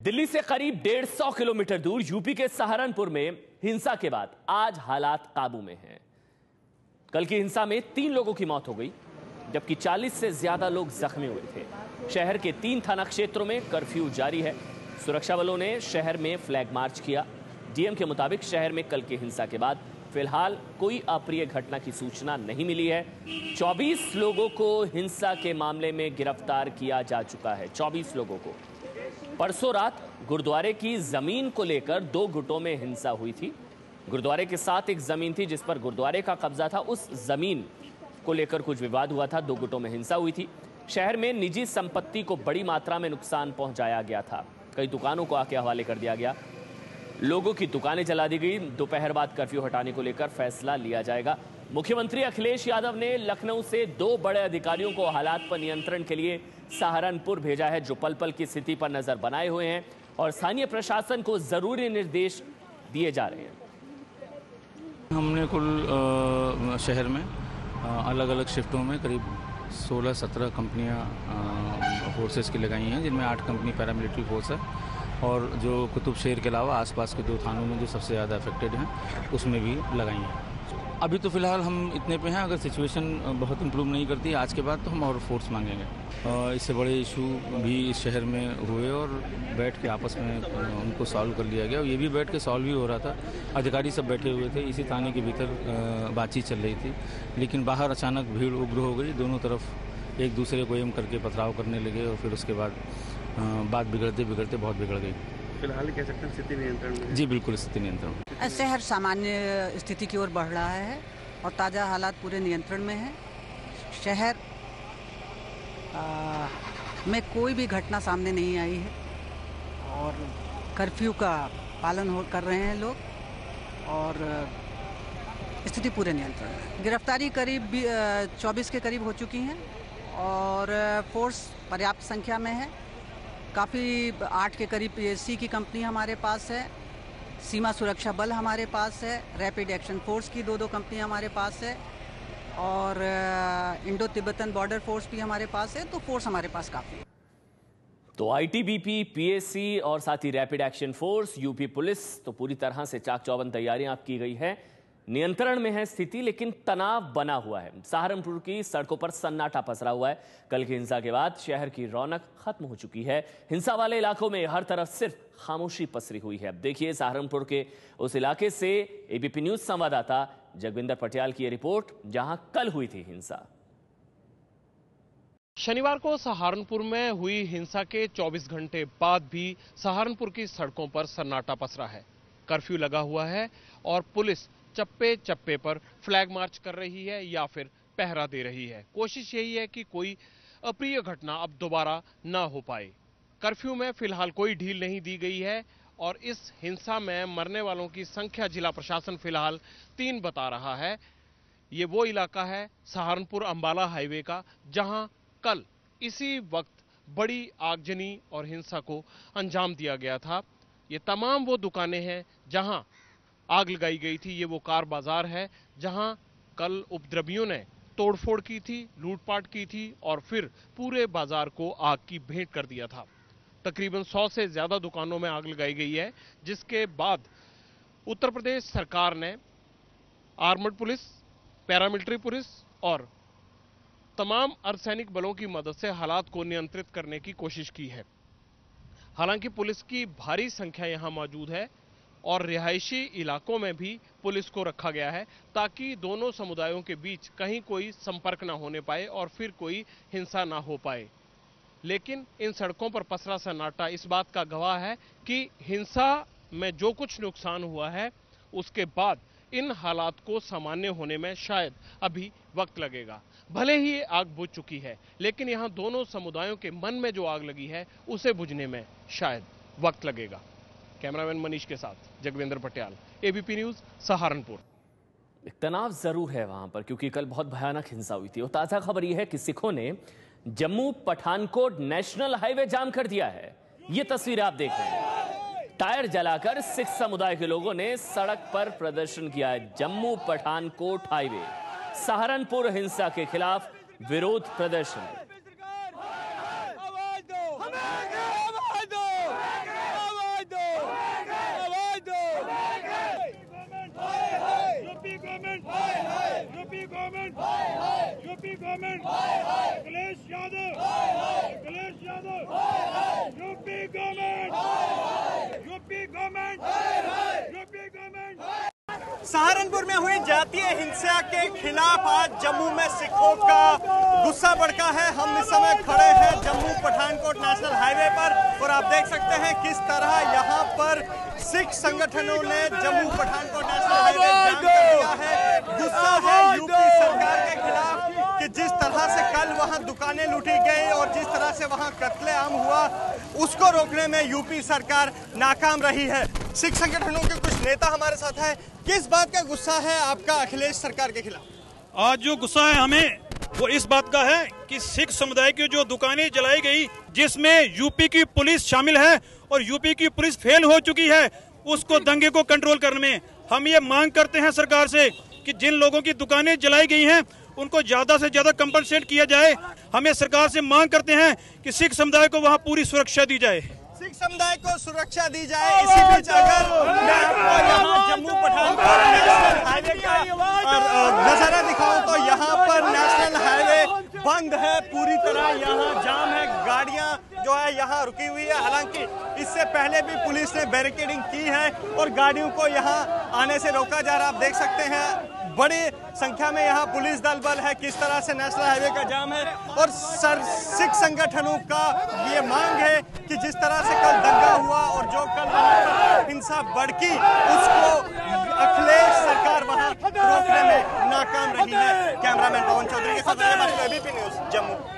दिल्ली से करीब 150 किलोमीटर दूर यूपी के सहारनपुर में हिंसा के बाद आज हालात काबू में हैं। कल की हिंसा में 3 लोगों की मौत हो गई, जबकि 40 से ज्यादा लोग जख्मी हुए थे। शहर के 3 थाना क्षेत्रों में कर्फ्यू जारी है। सुरक्षा बलों ने शहर में फ्लैग मार्च किया। डीएम के मुताबिक शहर में कल की हिंसा के बाद फिलहाल कोई अप्रिय घटना की सूचना नहीं मिली है। 24 लोगों को हिंसा के मामले में गिरफ्तार किया जा चुका है। 24 लोगों को। परसों रात गुरुद्वारे की जमीन को लेकर 2 गुटों में हिंसा हुई थी। गुरुद्वारे के साथ एक जमीन थी जिस पर गुरुद्वारे का कब्जा था। उस जमीन को लेकर कुछ विवाद हुआ था। 2 गुटों में हिंसा हुई थी। शहर में निजी संपत्ति को बड़ी मात्रा में नुकसान पहुंचाया गया था। कई दुकानों को आके हवाले कर दिया गया। लोगों की दुकानें जला दी गई। दोपहर बाद कर्फ्यू हटाने को लेकर फैसला लिया जाएगा। मुख्यमंत्री अखिलेश यादव ने लखनऊ से 2 बड़े अधिकारियों को हालात पर नियंत्रण के लिए सहारनपुर भेजा है, जो पल पल की स्थिति पर नजर बनाए हुए हैं और स्थानीय प्रशासन को जरूरी निर्देश दिए जा रहे हैं। हमने कुल शहर में अलग अलग शिफ्टों में करीब 16-17 कंपनियां फोर्सेस की लगाई हैं, जिनमें 8 कंपनी पैरामिलिट्री फोर्स है और जो कुतुब शहर के अलावा आसपास के 2 थानों में जो सबसे ज़्यादा अफेक्टेड हैं उसमें भी लगाई हैं। अभी तो फ़िलहाल हम इतने पे हैं। अगर सिचुएशन बहुत इम्प्रूव नहीं करती आज के बाद तो हम और फोर्स मांगेंगे। इससे बड़े इशू भी इस शहर में हुए और बैठ के आपस में उनको सॉल्व कर लिया गया और ये भी बैठ के सॉल्व भी हो रहा था। अधिकारी सब बैठे हुए थे, इसी थाने के भीतर बातचीत चल रही थी, लेकिन बाहर अचानक भीड़ उग्र हो गई। दोनों तरफ एक दूसरे को एम करके पथराव करने लगे और फिर उसके बाद बात बिगड़ते बिगड़ते बहुत बिगड़ गई। फिलहाल कह सकते हैं स्थिति नियंत्रण में? जी बिल्कुल, स्थिति नियंत्रण। शहर सामान्य स्थिति की ओर बढ़ रहा है और ताज़ा हालात पूरे नियंत्रण में हैं। शहर में कोई भी घटना सामने नहीं आई है और कर्फ्यू का पालन कर रहे हैं लोग और स्थिति पूरे नियंत्रण में। गिरफ्तारी करीब 24 के करीब हो चुकी हैं और फोर्स पर्याप्त संख्या में है। काफ़ी 8 के करीब पीएससी की कंपनी हमारे पास है, सीमा सुरक्षा बल हमारे पास है, रैपिड एक्शन फोर्स की 2 कंपनियां हमारे पास है और इंडो तिब्बतन बॉर्डर फोर्स भी हमारे पास है। तो फोर्स हमारे पास काफ़ी है। तो आईटीबीपी, पीएससी और साथ ही rapid action force, UP police, तो पूरी तरह से चाक चौबंद तैयारियां की गई है। नियंत्रण में है स्थिति, लेकिन तनाव बना हुआ है। सहारनपुर की सड़कों पर सन्नाटा पसरा हुआ है। कल की हिंसा के बाद शहर की रौनक खत्म हो चुकी है। हिंसा वाले इलाकों में हर तरफ सिर्फ खामोशी पसरी हुई है। अब देखिए सहारनपुर के उस इलाके से एबीपी न्यूज संवाददाता जगविंदर पटियाल की रिपोर्ट, जहां कल हुई थी हिंसा। शनिवार को सहारनपुर में हुई हिंसा के 24 घंटे बाद भी सहारनपुर की सड़कों पर सन्नाटा पसरा है। कर्फ्यू लगा हुआ है और पुलिस चप्पे चप्पे पर फ्लैग मार्च कर रही है या फिर पहरा दे रही है। कोशिश यही है कि कोई अप्रिय घटना अब दोबारा ना हो पाए। कर्फ्यू में फिलहाल कोई ढील नहीं दी गई है और इस हिंसा में मरने वालों की संख्या जिला प्रशासन फिलहाल 3 बता रहा है। ये वो इलाका है सहारनपुर अंबाला हाईवे का, जहां कल इसी वक्त बड़ी आगजनी और हिंसा को अंजाम दिया गया था। ये तमाम वो दुकानें हैं जहां आग लगाई गई थी। ये वो कार बाजार है जहां कल उपद्रवियों ने तोड़फोड़ की थी, लूटपाट की थी और फिर पूरे बाजार को आग की भेंट कर दिया था। तकरीबन 100 से ज्यादा दुकानों में आग लगाई गई है, जिसके बाद उत्तर प्रदेश सरकार ने आर्मर्ड पुलिस, पैरामिलिट्री पुलिस और तमाम अर्धसैनिक बलों की मदद से हालात को नियंत्रित करने की कोशिश की है। हालांकि पुलिस की भारी संख्या यहां मौजूद है और रिहायशी इलाकों में भी पुलिस को रखा गया है, ताकि दोनों समुदायों के बीच कहीं कोई संपर्क ना होने पाए और फिर कोई हिंसा ना हो पाए। लेकिन इन सड़कों पर पसरा सन्नाटा इस बात का गवाह है कि हिंसा में जो कुछ नुकसान हुआ है उसके बाद इन हालात को सामान्य होने में शायद अभी वक्त लगेगा। भले ही ये आग बुझ चुकी है, लेकिन यहाँ दोनों समुदायों के मन में जो आग लगी है उसे बुझने में शायद वक्त लगेगा। कैमरामैन मनीष के साथ जगविंदर पटियाल, एबीपी न्यूज, सहारनपुर। तनाव जरूर है वहां पर, क्योंकि कल बहुत भयानक हिंसा हुई थी। और ताजा खबर यह है कि सिखों ने जम्मू पठानकोट नेशनल हाईवे जाम कर दिया है। ये तस्वीर आप देख रहे हैं। टायर जलाकर सिख समुदाय के लोगों ने सड़क पर प्रदर्शन किया है। जम्मू पठानकोट हाईवे, सहारनपुर हिंसा के खिलाफ विरोध प्रदर्शन। Government, Akhilesh Yadav, Akhilesh Yadav, UP government, UP government, UP government. Saharanpur में हुई जातीय हिंसा के खिलाफ आज जम्मू में सिखों का गुस्सा भड़का है। हम इस समय खड़े हैं जम्मू पठानकोट नेशनल हाईवे पर और आप देख सकते हैं किस तरह यहाँ पर सिख संगठनों ने जम्मू पठानकोट नेशनल हाईवे जाम कर दिया है। गुस्सा है यूपी सरकार के खिलाफ कि जिस तरह से कल वहाँ दुकानें लूटी गई और जिस तरह से वहाँ कत्लेआम हुआ उसको रोकने में यूपी सरकार नाकाम रही है। सिख संगठनों के कुछ नेता हमारे साथ हैं। किस बात का गुस्सा है आपका अखिलेश सरकार के खिलाफ? आज जो गुस्सा है हमें वो इस बात का है कि सिख समुदाय की जो दुकानें जलाई गई, जिसमें यूपी की पुलिस शामिल है और यूपी की पुलिस फेल हो चुकी है उसको दंगे को कंट्रोल करने में। हम ये मांग करते हैं सरकार से कि जिन लोगों की दुकानें जलाई गई हैं उनको ज्यादा से ज्यादा कंपनसेट किया जाए। हमें सरकार से मांग करते हैं कि सिख समुदाय को वहाँ पूरी सुरक्षा दी जाए। सिख समुदाय को सुरक्षा दी जाए। इसी बीच अगर मैं आपको यहाँ जम्मू पठानकोट नेशनल हाईवे का नजारा दिखाऊं तो यहाँ पर नेशनल हाईवे बंद है पूरी तरह। यहाँ जाम है, गाड़ियाँ जो है यहाँ रुकी हुई है। हालांकि इससे पहले भी पुलिस ने बैरिकेडिंग की है और गाड़ियों को यहाँ आने से रोका जा रहा है। आप देख सकते हैं बड़ी संख्या में यहाँ पुलिस दल बल है। किस तरह से नेशनल हाईवे का जाम है और सिख संगठनों का ये मांग है कि जिस तरह से कल दंगा हुआ और जो कल हिंसा भड़की उसको अखिलेश सरकार वहाँ रोकने में नाकाम रही है। कैमरामैन पवन चौधरी के साथ एबीपी न्यूज़ जम्मू।